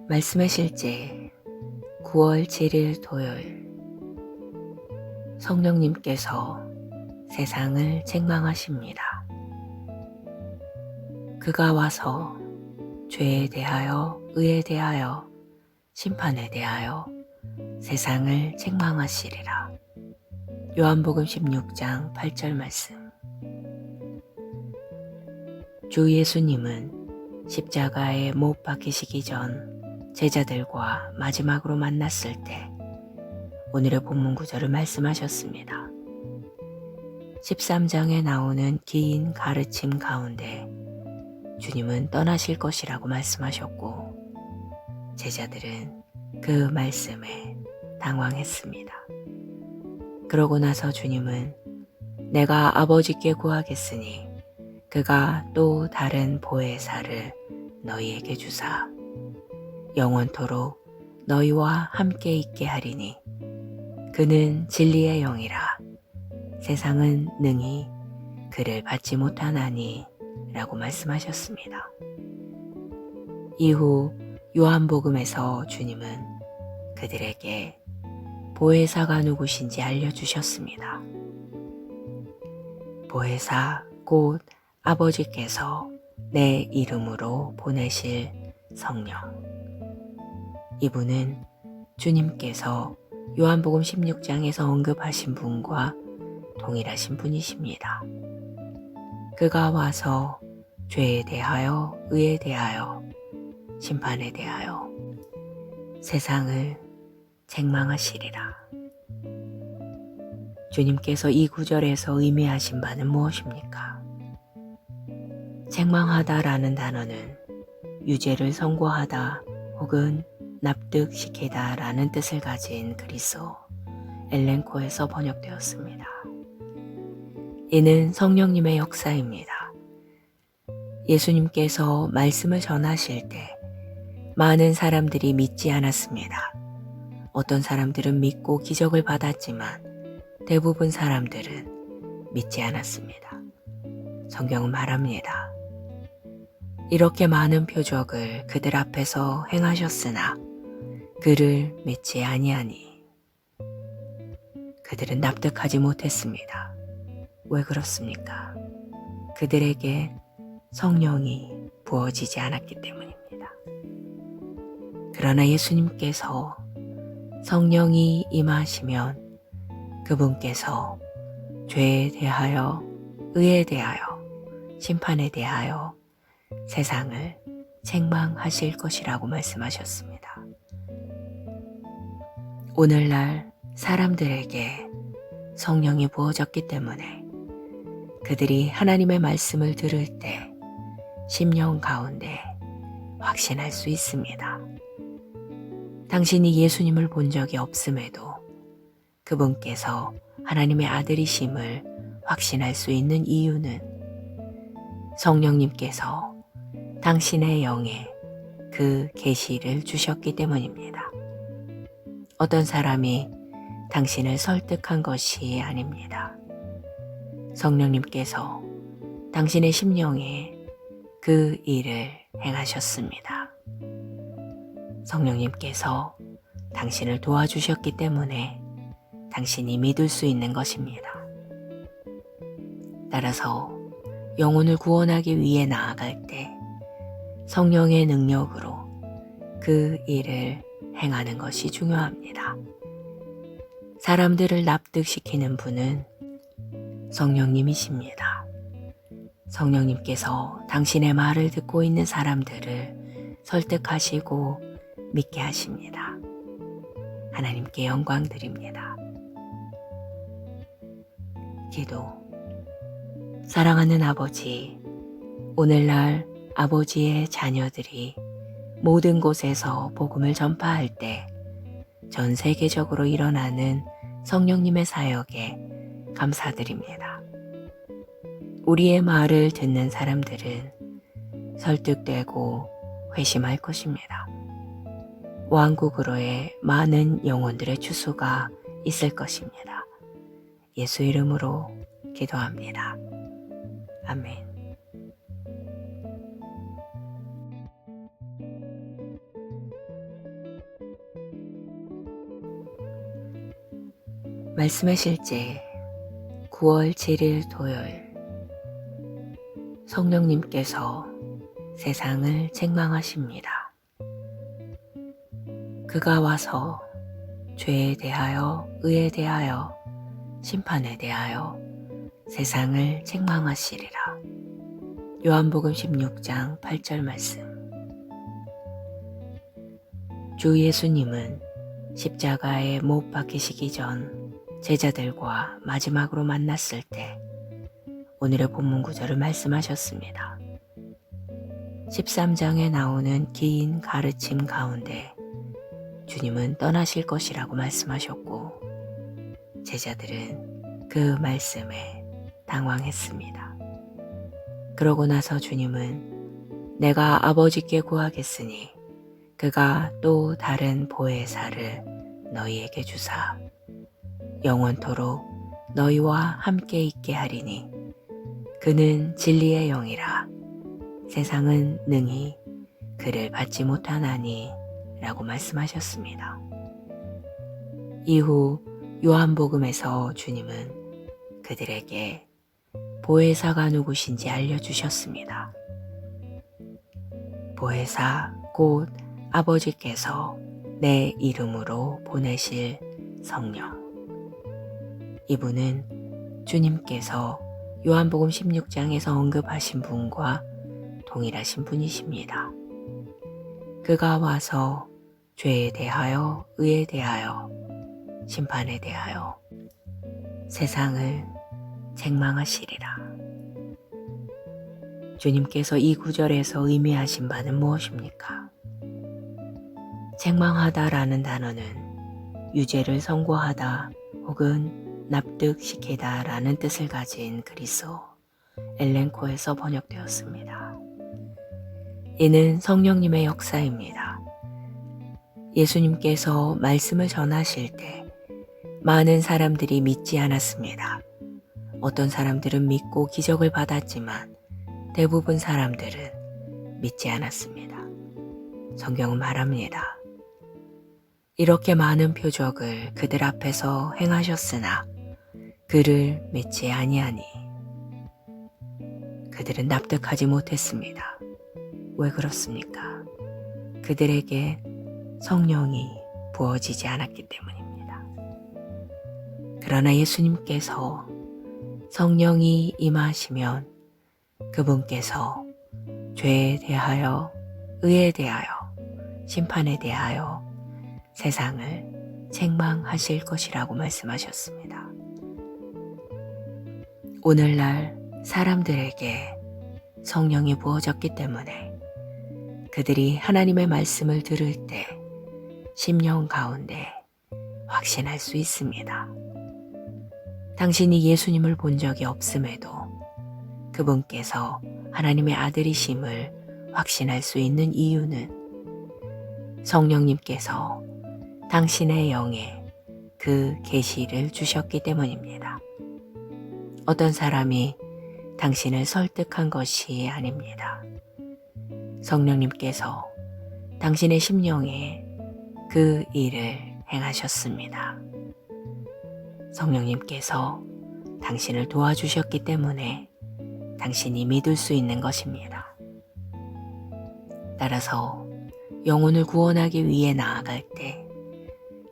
말씀의 실제 9월 7일 토요일. 성령님께서 세상을 책망하십니다. 그가 와서 죄에 대하여, 의에 대하여, 심판에 대하여 세상을 책망하시리라. 요한복음 16장 8절 말씀. 주 예수님은 십자가에 못 박히시기 전 제자들과 마지막으로 만났을 때 오늘의 본문 구절을 말씀하셨습니다. 13장에 나오는 긴 가르침 가운데 주님은 떠나실 것이라고 말씀하셨고 제자들은 그 말씀에 당황했습니다. 그러고 나서 주님은 내가 아버지께 구하겠으니 그가 또 다른 보혜사를 너희에게 주사 영원토록 너희와 함께 있게 하리니 그는 진리의 영이라 세상은 능히 그를 받지 못하나니 라고 말씀하셨습니다. 이후 요한복음에서 주님은 그들에게 보혜사가 누구신지 알려주셨습니다. 보혜사 곧 아버지께서 내 이름으로 보내실 성령. 이분은 주님께서 요한복음 16장에서 언급하신 분과 동일하신 분이십니다. 그가 와서 죄에 대하여, 의에 대하여, 심판에 대하여 세상을 책망하시리라. 주님께서 이 구절에서 의미하신 바는 무엇입니까? 책망하다라는 단어는 유죄를 선고하다 혹은 납득시키다 라는 뜻을 가진 그리스어 엘렌코에서 번역되었습니다. 이는 성령님의 역사입니다. 예수님께서 말씀을 전하실 때 많은 사람들이 믿지 않았습니다. 어떤 사람들은 믿고 기적을 받았지만 대부분 사람들은 믿지 않았습니다. 성경은 말합니다. 이렇게 많은 표적을 그들 앞에서 행하셨으나 그를 믿지 아니하니 그들은 납득하지 못했습니다. 왜 그렇습니까? 그들에게 성령이 부어지지 않았기 때문입니다. 그러나 예수님께서 성령이 임하시면 그분께서 죄에 대하여, 의에 대하여, 심판에 대하여 세상을 책망하실 것이라고 말씀하셨습니다. 오늘날 사람들에게 성령이 부어졌기 때문에 그들이 하나님의 말씀을 들을 때 심령 가운데 확신할 수 있습니다. 당신이 예수님을 본 적이 없음에도 그분께서 하나님의 아들이심을 확신할 수 있는 이유는 성령님께서 당신의 영에 그 계시를 주셨기 때문입니다. 어떤 사람이 당신을 설득한 것이 아닙니다. 성령님께서 당신의 심령에 그 일을 행하셨습니다. 성령님께서 당신을 도와주셨기 때문에 당신이 믿을 수 있는 것입니다. 따라서 영혼을 구원하기 위해 나아갈 때 성령의 능력으로 그 일을 행하는 것이 중요합니다. 사람들을 납득시키는 분은 성령님이십니다. 성령님께서 당신의 말을 듣고 있는 사람들을 설득하시고 믿게 하십니다. 하나님께 영광 드립니다. 기도. 사랑하는 아버지, 오늘날 아버지의 자녀들이 모든 곳에서 복음을 전파할 때 전 세계적으로 일어나는 성령님의 사역에 감사드립니다. 우리의 말을 듣는 사람들은 설득되고 회심할 것입니다. 왕국으로의 많은 영혼들의 추수가 있을 것입니다. 예수 이름으로 기도합니다. 아멘. 말씀의 실제 9월 7일 토요일. 성령님께서 세상을 책망하십니다. 그가 와서 죄에 대하여, 의에 대하여, 심판에 대하여 세상을 책망하시리라. 요한복음 16장 8절 말씀. 주 예수님은 십자가에 못 박히시기 전 제자들과 마지막으로 만났을 때 오늘의 본문 구절을 말씀하셨습니다. 13장에 나오는 긴 가르침 가운데 주님은 떠나실 것이라고 말씀하셨고 제자들은 그 말씀에 당황했습니다. 그러고 나서 주님은 내가 아버지께 구하겠으니 그가 또 다른 보혜사를 너희에게 주사 영원토록 너희와 함께 있게 하리니 그는 진리의 영이라 세상은 능히 그를 받지 못하나니 라고 말씀하셨습니다. 이후 요한복음에서 주님은 그들에게 보혜사가 누구신지 알려주셨습니다. 보혜사 곧 아버지께서 내 이름으로 보내실 성령. 이분은 주님께서 요한복음 16장에서 언급하신 분과 동일하신 분이십니다. 그가 와서 죄에 대하여, 의에 대하여, 심판에 대하여 세상을 책망하시리라. 주님께서 이 구절에서 의미하신 바는 무엇입니까? 책망하다라는 단어는 유죄를 선고하다 혹은 납득시키다 라는 뜻을 가진 그리스어 엘렌코에서 번역되었습니다. 이는 성령님의 역사입니다. 예수님께서 말씀을 전하실 때 많은 사람들이 믿지 않았습니다. 어떤 사람들은 믿고 기적을 받았지만 대부분 사람들은 믿지 않았습니다. 성경은 말합니다. 이렇게 많은 표적을 그들 앞에서 행하셨으나 그를 믿지 아니하니 그들은 납득하지 못했습니다. 왜 그렇습니까? 그들에게 성령이 부어지지 않았기 때문입니다. 그러나 예수님께서 성령이 임하시면 그분께서 죄에 대하여, 의에 대하여, 심판에 대하여 세상을 책망하실 것이라고 말씀하셨습니다. 오늘날 사람들에게 성령이 부어졌기 때문에 그들이 하나님의 말씀을 들을 때 심령 가운데 확신할 수 있습니다. 당신이 예수님을 본 적이 없음에도 그분께서 하나님의 아들이심을 확신할 수 있는 이유는 성령님께서 당신의 영에 그 계시를 주셨기 때문입니다. 어떤 사람이 당신을 설득한 것이 아닙니다. 성령님께서 당신의 심령에 그 일을 행하셨습니다. 성령님께서 당신을 도와주셨기 때문에 당신이 믿을 수 있는 것입니다. 따라서 영혼을 구원하기 위해 나아갈 때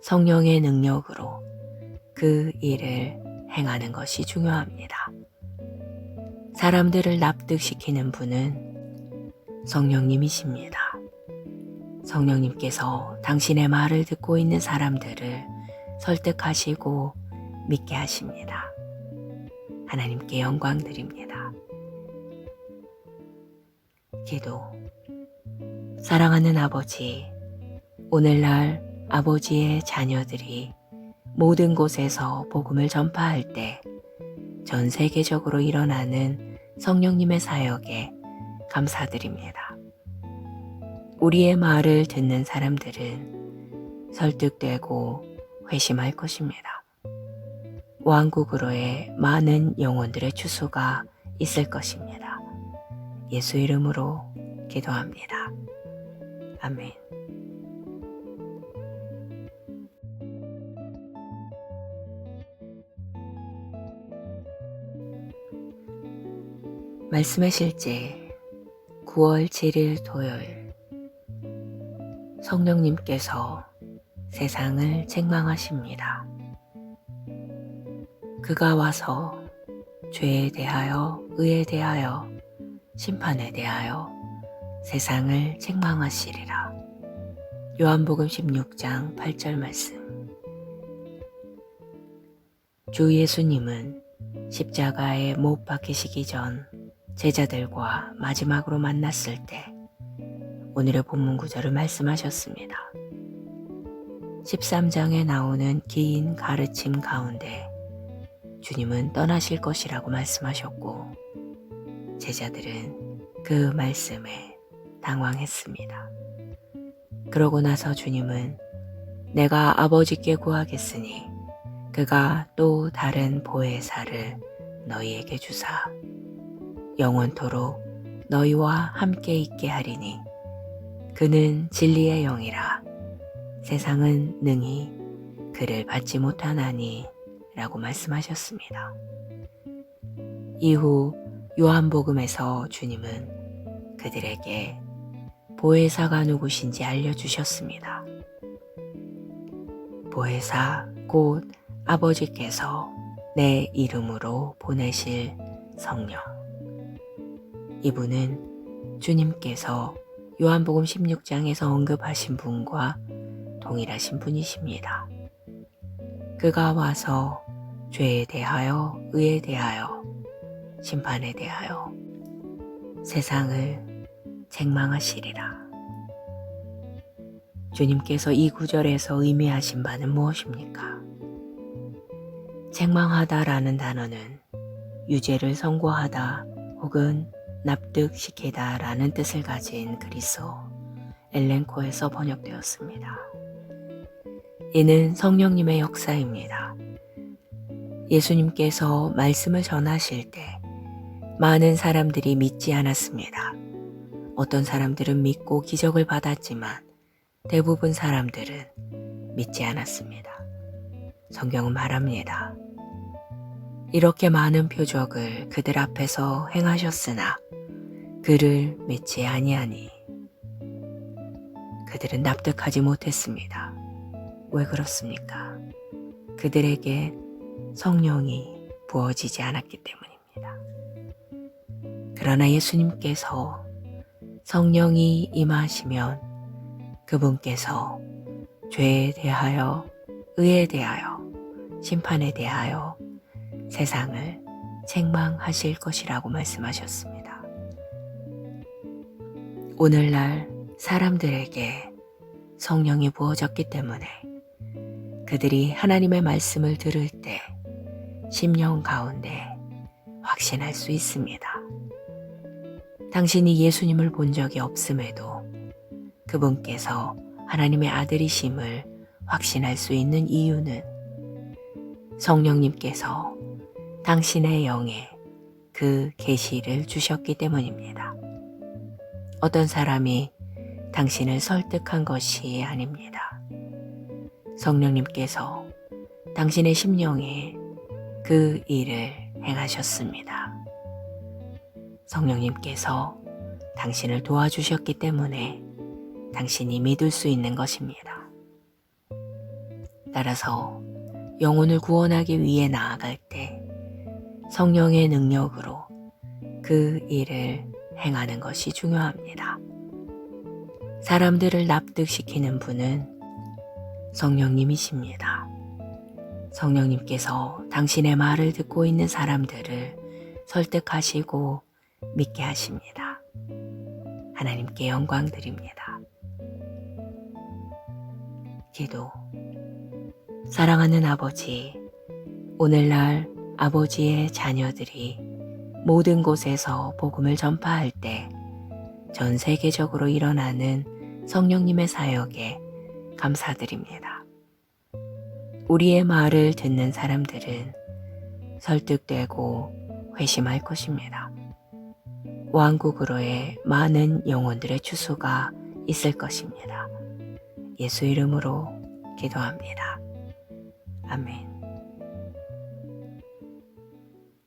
성령의 능력으로 그 일을 행하는 것이 중요합니다. 사람들을 납득시키는 분은 성령님이십니다. 성령님께서 당신의 말을 듣고 있는 사람들을 설득하시고 믿게 하십니다. 하나님께 영광 드립니다. 기도. 사랑하는 아버지, 오늘날 아버지의 자녀들이 모든 곳에서 복음을 전파할 때 전 세계적으로 일어나는 성령님의 사역에 감사드립니다. 우리의 말을 듣는 사람들은 설득되고 회심할 것입니다. 왕국으로의 많은 영혼들의 추수가 있을 것입니다. 예수 이름으로 기도합니다. 아멘. 말씀의 실제 9월 7일 토요일. 성령님께서 세상을 책망하십니다. 그가 와서 죄에 대하여, 의에 대하여, 심판에 대하여 세상을 책망하시리라. 요한복음 16장 8절 말씀. 주 예수님은 십자가에 못 박히시기 전 제자들과 마지막으로 만났을 때 오늘의 본문 구절을 말씀하셨습니다. 13장에 나오는 긴 가르침 가운데 주님은 떠나실 것이라고 말씀하셨고 제자들은 그 말씀에 당황했습니다. 그러고 나서 주님은 내가 아버지께 구하겠으니 그가 또 다른 보혜사를 너희에게 주사 영원토록 너희와 함께 있게 하리니 그는 진리의 영이라 세상은 능히 그를 받지 못하나니 라고 말씀하셨습니다. 이후 요한복음에서 주님은 그들에게 보혜사가 누구신지 알려주셨습니다. 보혜사 곧 아버지께서 내 이름으로 보내실 성령. 이분은 주님께서 요한복음 16장에서 언급하신 분과 동일하신 분이십니다. 그가 와서 죄에 대하여, 의에 대하여, 심판에 대하여 세상을 책망하시리라. 주님께서 이 구절에서 의미하신 바는 무엇입니까? 책망하다라는 단어는 유죄를 선고하다 혹은 납득시키다 라는 뜻을 가진 그리스어 엘렌코에서 번역되었습니다. 이는 성령님의 역사입니다. 예수님께서 말씀을 전하실 때 많은 사람들이 믿지 않았습니다. 어떤 사람들은 믿고 기적을 받았지만 대부분 사람들은 믿지 않았습니다. 성경은 말합니다. 이렇게 많은 표적을 그들 앞에서 행하셨으나 그를 믿지 아니하니 그들은 납득하지 못했습니다. 왜 그렇습니까? 그들에게 성령이 부어지지 않았기 때문입니다. 그러나 예수님께서 성령이 임하시면 그분께서 죄에 대하여, 의에 대하여, 심판에 대하여 세상을 책망하실 것이라고 말씀하셨습니다. 오늘날 사람들에게 성령이 부어졌기 때문에 그들이 하나님의 말씀을 들을 때 심령 가운데 확신할 수 있습니다. 당신이 예수님을 본 적이 없음에도 그분께서 하나님의 아들이심을 확신할 수 있는 이유는 성령님께서 당신의 영에 그 계시를 주셨기 때문입니다. 어떤 사람이 당신을 설득한 것이 아닙니다. 성령님께서 당신의 심령에 그 일을 행하셨습니다. 성령님께서 당신을 도와주셨기 때문에 당신이 믿을 수 있는 것입니다. 따라서 영혼을 구원하기 위해 나아갈 때 성령의 능력으로 그 일을 행하는 것이 중요합니다. 사람들을 납득시키는 분은 성령님이십니다. 성령님께서 당신의 말을 듣고 있는 사람들을 설득하시고 믿게 하십니다. 하나님께 영광 드립니다. 기도. 사랑하는 아버지, 오늘날 아버지의 자녀들이 모든 곳에서 복음을 전파할 때 전 세계적으로 일어나는 성령님의 사역에 감사드립니다. 우리의 말을 듣는 사람들은 설득되고 회심할 것입니다. 왕국으로의 많은 영혼들의 추수가 있을 것입니다. 예수 이름으로 기도합니다. 아멘.